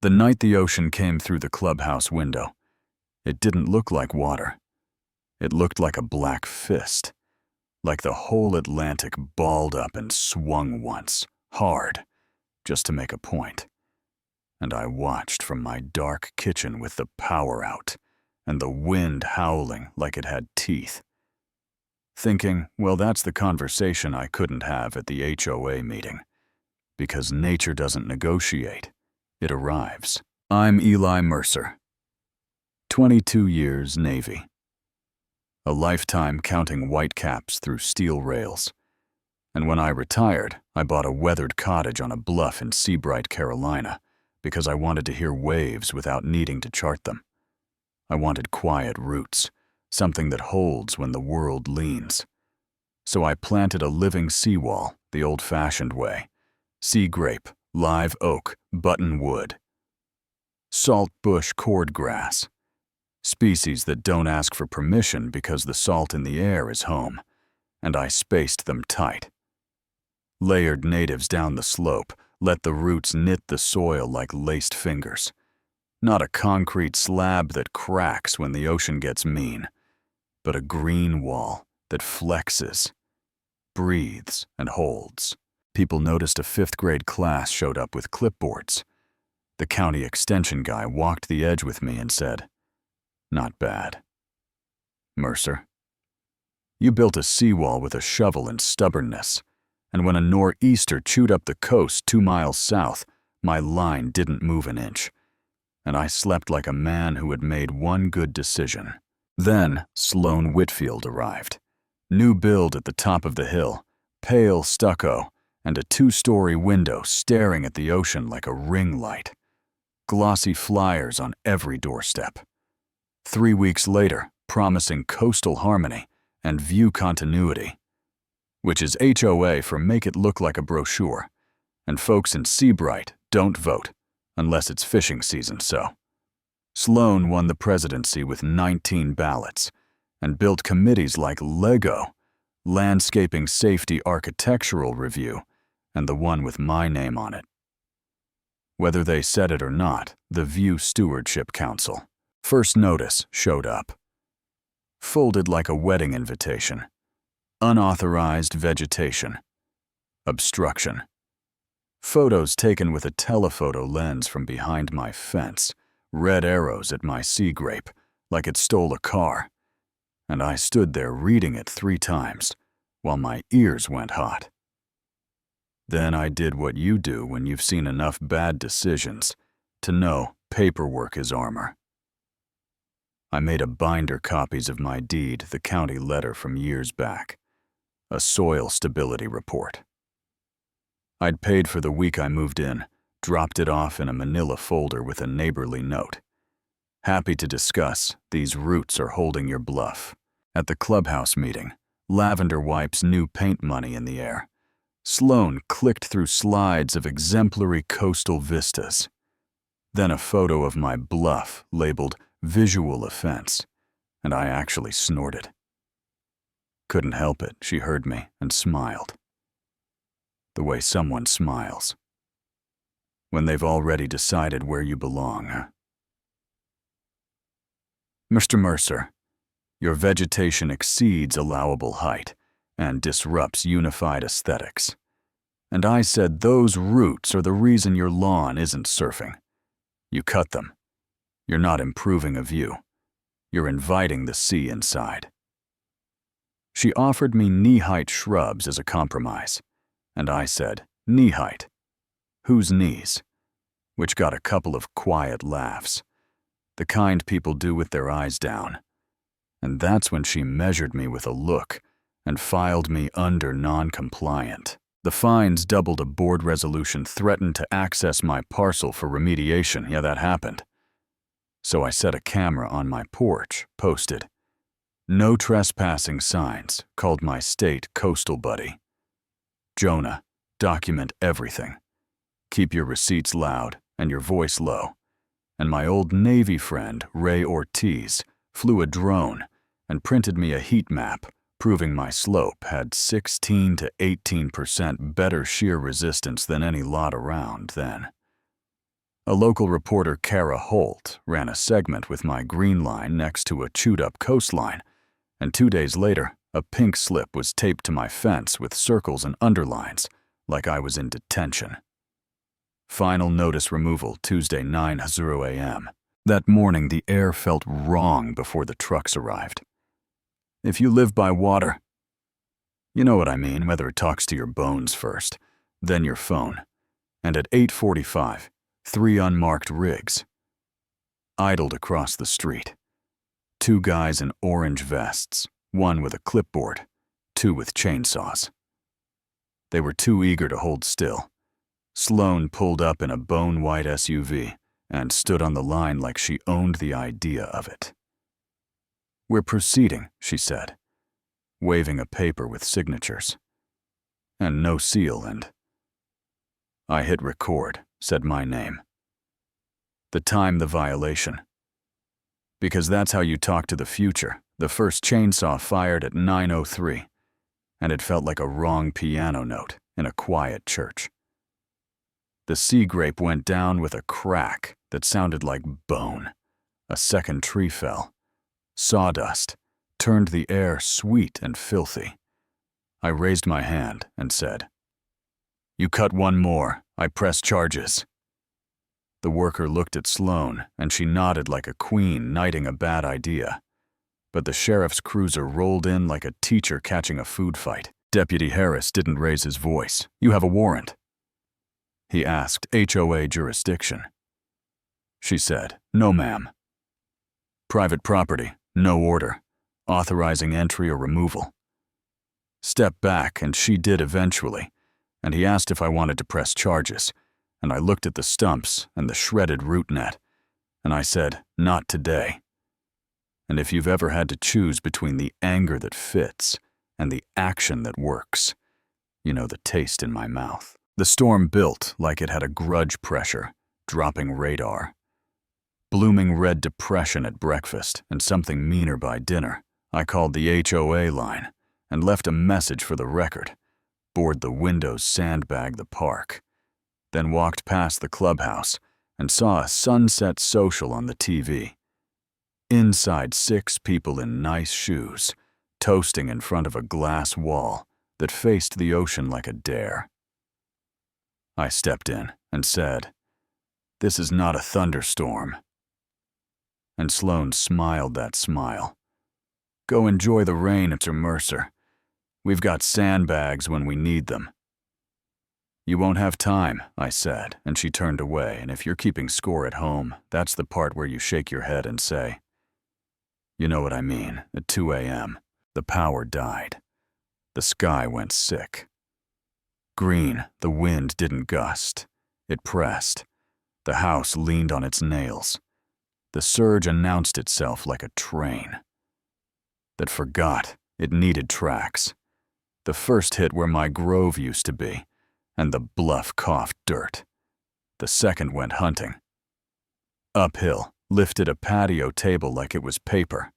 The night the ocean came through the clubhouse window, it didn't look like water. It looked like a black fist, like the whole Atlantic balled up and swung once, hard, just to make a point. And I watched from my dark kitchen with the power out and the wind howling like it had teeth, thinking, well, that's the conversation I couldn't have at the HOA meeting, because nature doesn't negotiate, it arrives. I'm Eli Mercer, 22 years Navy. A lifetime counting whitecaps through steel rails. And when I retired, I bought a weathered cottage on a bluff in Seabright, Carolina, because I wanted to hear waves without needing to chart them. I wanted quiet roots, something that holds when the world leans. So I planted a living seawall the old-fashioned way. Sea grape, live oak, buttonwood. Salt bush cordgrass. Species that don't ask for permission because the salt in the air is home, and I spaced them tight. Layered natives down the slope, let the roots knit the soil like laced fingers. Not a concrete slab that cracks when the ocean gets mean, but a green wall that flexes, breathes, and holds. People noticed a 5th grade class showed up with clipboards. The county extension guy walked the edge with me and said, "Not bad. Mercer, you built a seawall with a shovel and stubbornness, and when a nor'easter chewed up the coast 2 miles south, my line didn't move an inch, and I slept like a man who had made one good decision." Then Sloan Whitfield arrived. New build at the top of the hill, pale stucco, and a 2-story window staring at the ocean like a ring light. Glossy flyers on every doorstep. 3 weeks later, promising coastal harmony and view continuity, which is HOA for make it look like a brochure, and folks in Seabright don't vote unless it's fishing season. So Sloan won the presidency with 19 ballots and built committees like Lego, Landscaping Safety Architectural Review, and the one with my name on it. Whether they said it or not, the View Stewardship Council. First notice showed up. Folded like a wedding invitation. Unauthorized vegetation. Obstruction. Photos taken with a telephoto lens from behind my fence. Red arrows at my sea grape, like it stole a car. And I stood there reading it 3 times, while my ears went hot. Then I did what you do when you've seen enough bad decisions to know paperwork is armor. I made a binder copies of my deed, the county letter from years back, a soil stability report. I'd paid for the week I moved in, dropped it off in a manila folder with a neighborly note. Happy to discuss, these roots are holding your bluff. At the clubhouse meeting, Lavender wipes new paint money in the air. Sloan clicked through slides of exemplary coastal vistas. Then a photo of my bluff labeled visual offense, and I actually snorted. Couldn't help it, she heard me and smiled. The way someone smiles. When they've already decided where you belong, huh? Mr. Mercer, your vegetation exceeds allowable height and disrupts unified aesthetics. And I said those roots are the reason your lawn isn't surfing. You cut them. You're not improving a view. You're inviting the sea inside. She offered me knee-height shrubs as a compromise, and I said, knee-height. Whose knees? Which got a couple of quiet laughs, the kind people do with their eyes down. And that's when she measured me with a look and filed me under non-compliant. The fines doubled a board resolution threatened to access my parcel for remediation. Yeah, that happened. So I set a camera on my porch, posted, "No trespassing signs," called my state coastal buddy. "Jonah, document everything. Keep your receipts loud and your voice low." And my old Navy friend, Ray Ortiz, flew a drone and printed me a heat map proving my slope had 16 to 18% better shear resistance than any lot around then. A local reporter, Kara Holt, ran a segment with my green line next to a chewed-up coastline, and 2 days later, a pink slip was taped to my fence with circles and underlines, like I was in detention. Final notice removal, Tuesday 9:00 a.m. That morning, the air felt wrong before the trucks arrived. If you live by water, you know what I mean, whether it talks to your bones first, then your phone. And at 8:45, 3 unmarked rigs idled across the street. 2 guys in orange vests, 1 with a clipboard, 2 with chainsaws. They were too eager to hold still. Sloane pulled up in a bone-white SUV and stood on the line like she owned the idea of it. "We're proceeding," she said, waving a paper with signatures. "And no seal and—" I hit record, said my name. The time, the violation. Because that's how you talk to the future. The first chainsaw fired at 9:03, and it felt like a wrong piano note in a quiet church. The sea grape went down with a crack that sounded like bone. A second tree fell. Sawdust turned the air sweet and filthy. I raised my hand and said, "You cut 1 more, I press charges." The worker looked at Sloane, and she nodded like a queen knighting a bad idea. But the sheriff's cruiser rolled in like a teacher catching a food fight. Deputy Harris didn't raise his voice. "You have a warrant?" He asked, "HOA jurisdiction?" She said, "No, ma'am." "Private property, no order, authorizing entry or removal." Step back, and she did eventually, and he asked if I wanted to press charges, and I looked at the stumps and the shredded root net, and I said, "Not today." And if you've ever had to choose between the anger that fits and the action that works, you know the taste in my mouth. The storm built like it had a grudge pressure, dropping radar. Blooming red depression at breakfast and something meaner by dinner. I called the HOA line and left a message for the record, bored the windows, sandbagged the park, then walked past the clubhouse and saw a sunset social on the TV. Inside, 6 people in nice shoes, toasting in front of a glass wall that faced the ocean like a dare. I stepped in and said, "This is not a thunderstorm." And Sloane smiled that smile. "Go enjoy the rain, Mr. Mercer. We've got sandbags when we need them." "You won't have time," I said, and she turned away, and if you're keeping score at home, that's the part where you shake your head and say, "You know what I mean." At 2 a.m., the power died. The sky went sick. Green, the wind didn't gust. It pressed. The house leaned on its nails. The surge announced itself like a train that forgot it needed tracks. The first hit where my grove used to be, and the bluff coughed dirt. The second went hunting. Uphill, lifted a patio table like it was paper.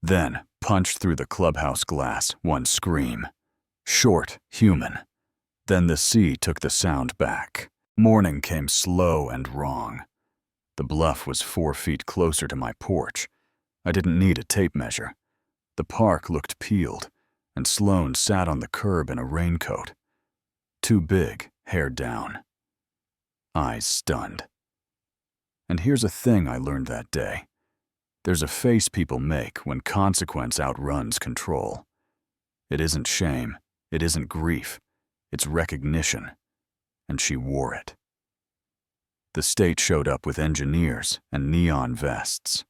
Then punched through the clubhouse glass, one scream. Short, human. Then the sea took the sound back. Morning came slow and wrong. The bluff was 4 feet closer to my porch. I didn't need a tape measure. The park looked peeled, and Sloane sat on the curb in a raincoat. Too big, hair down. Eyes stunned. And here's a thing I learned that day. There's a face people make when consequence outruns control. It isn't shame. It isn't grief. It's recognition. And she wore it. The state showed up with engineers and neon vests.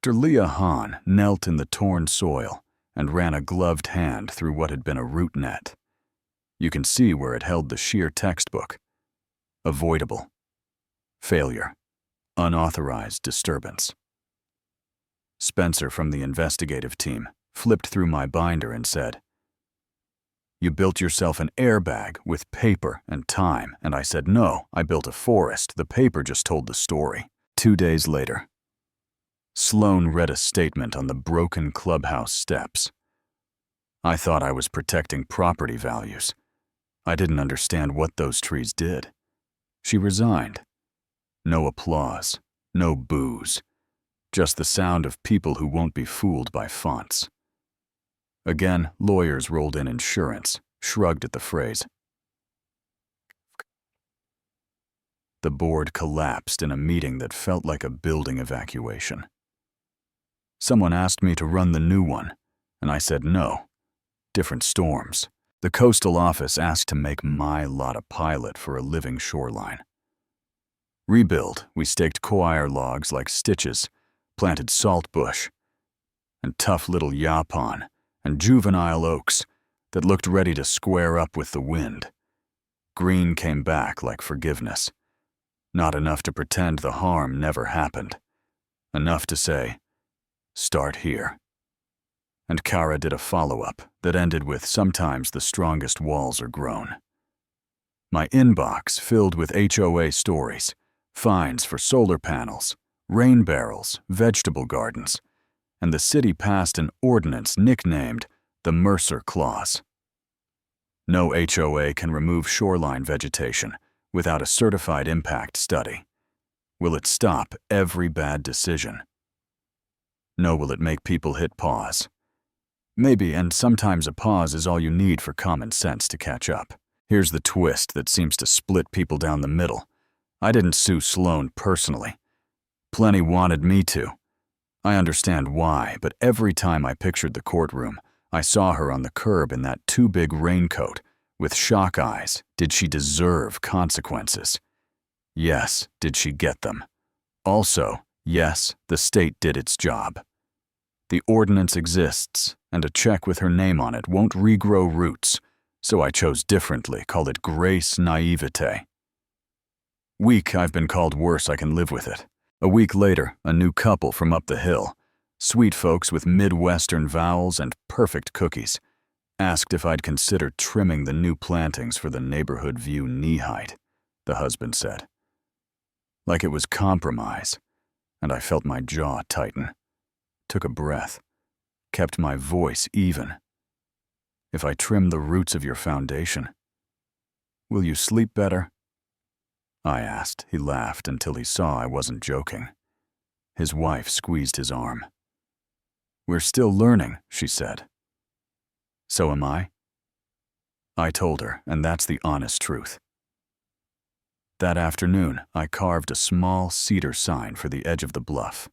Dr. Leah Hahn knelt in the torn soil and ran a gloved hand through what had been a root net. You can see where it held the sheer textbook. Avoidable. Failure. Unauthorized disturbance. Spencer from the investigative team flipped through my binder and said, "You built yourself an airbag with paper and time." And I said, "No, I built a forest. The paper just told the story." 2 days later, Sloane read a statement on the broken clubhouse steps. I thought I was protecting property values. I didn't understand what those trees did. She resigned. No applause, no boos, just the sound of people who won't be fooled by fonts. Again, lawyers rolled in insurance, shrugged at the phrase. The board collapsed in a meeting that felt like a building evacuation. Someone asked me to run the new one, and I said no. Different storms. The coastal office asked to make my lot a pilot for a living shoreline. Rebuild, we staked coir logs like stitches, planted salt bush, and tough little yapon and juvenile oaks that looked ready to square up with the wind. Green came back like forgiveness. Not enough to pretend the harm never happened. Enough to say, start here. And Kara did a follow-up that ended with sometimes the strongest walls are grown. My inbox filled with HOA stories, fines for solar panels, rain barrels, vegetable gardens, and the city passed an ordinance nicknamed the Mercer Clause. No HOA can remove shoreline vegetation without a certified impact study. Will it stop every bad decision? No, will it make people hit pause? Maybe, and sometimes a pause is all you need for common sense to catch up. Here's the twist that seems to split people down the middle. I didn't sue Sloan personally. Plenty wanted me to. I understand why, but every time I pictured the courtroom, I saw her on the curb in that too big raincoat, with shock eyes. Did she deserve consequences? Yes, did she get them? Also, yes, the state did its job. The ordinance exists, and a check with her name on it won't regrow roots, so I chose differently, called it grace naivete. Weak, I've been called worse, I can live with it. A week later, a new couple from up the hill, sweet folks with Midwestern vowels and perfect cookies, asked if I'd consider trimming the new plantings for the neighborhood view knee height, the husband said. Like it was compromise, and I felt my jaw tighten. Took a breath, kept my voice even. If I trim the roots of your foundation, will you sleep better? I asked. He laughed until he saw I wasn't joking. His wife squeezed his arm. We're still learning, she said. So am I? I told her, and that's the honest truth. That afternoon, I carved a small cedar sign for the edge of the bluff.